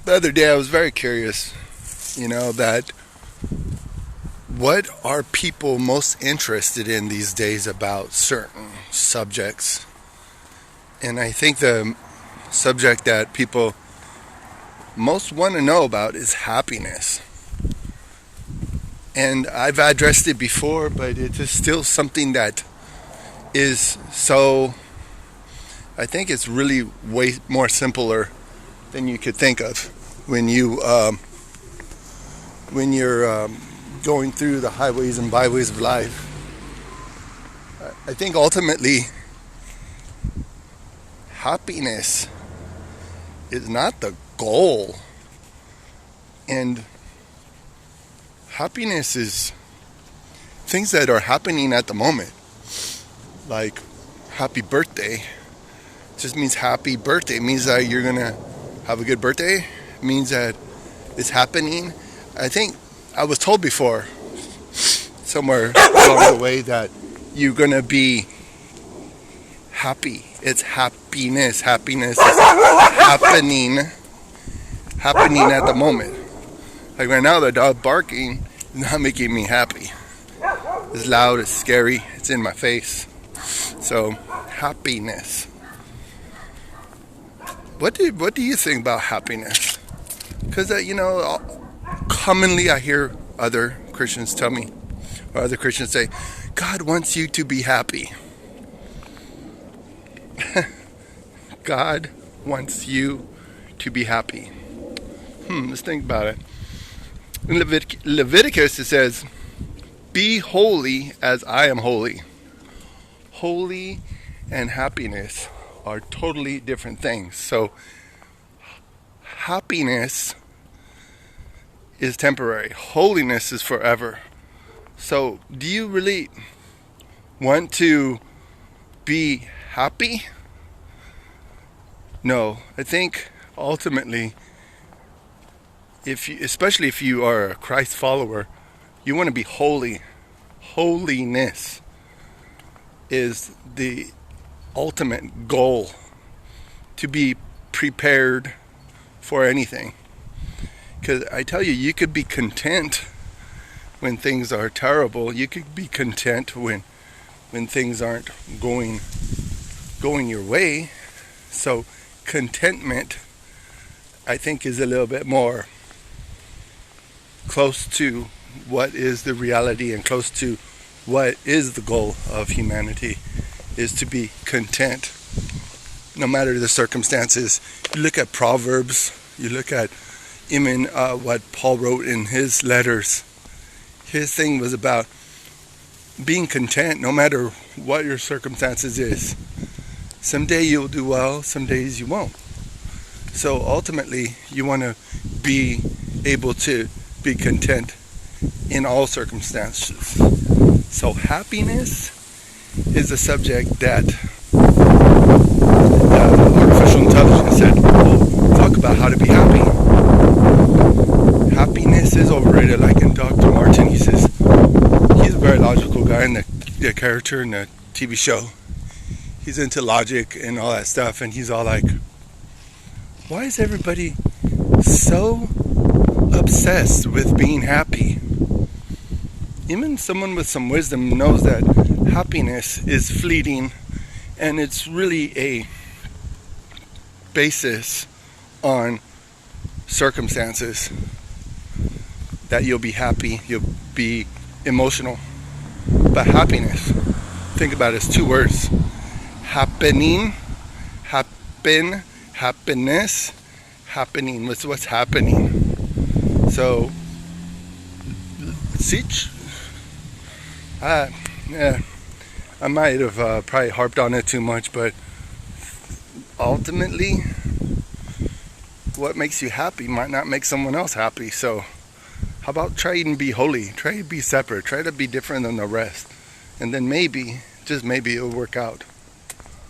The other day I was very curious, that what are people most interested in these days about certain subjects? And I think the subject that people most want to know about is happiness. And I've addressed it before, but it is still something that is so, I think it's really way more simpler than you could think of when you're going through the highways and byways of life. I think ultimately happiness is not the goal, and happiness is things that are happening at the moment, like happy birthday. Just means happy birthday. It means that you're gonna have a good birthday. It means that it's happening. I think I was told before, somewhere along the way, that you're gonna be happy. It's happiness. Happiness is happening at the moment. Like right now, the dog barking is not making me happy. It's loud, it's scary, it's in my face. So, happiness. What do you think about happiness? Because, commonly I hear other Christians tell me, or other Christians say, God wants you to be happy. God wants you to be happy. Let's think about it. In Leviticus it says, be holy as I am holy. Holy and happiness are totally different things. So happiness is temporary. Holiness is forever. So do you really want to be happy? No. I think ultimately, especially if you are a Christ follower, you want to be holy. Holiness is the ultimate goal, to be prepared for anything. Because I tell you, you could be content when things are terrible. You could be content when things aren't going your way. So contentment, I think, is a little bit more close to what is the reality and close to what is the goal of humanity, is to be content no matter the circumstances. You look at Proverbs, you look at even what Paul wrote in his letters. His thing was about being content no matter what your circumstances is. Someday you'll do well, some days you won't. So ultimately, you want to be able to be content in all circumstances. So happiness is a subject that artificial intelligence said, talk about how to be happy. Happiness is overrated. Like in Dr. Martin, he says, he's a very logical guy in the character in the TV show. He's into logic and all that stuff, and he's all like, why is everybody so obsessed with being happy? Even someone with some wisdom knows that happiness is fleeting, and it's really a basis on circumstances that you'll be happy, you'll be emotional. But happiness, think about it, it's two words. Happening, happiness, happening. What's happening? So, I might have probably harped on it too much, but ultimately, what makes you happy might not make someone else happy. So, how about try and be holy? Try to be separate. Try to be different than the rest. And then maybe, just maybe, it'll work out.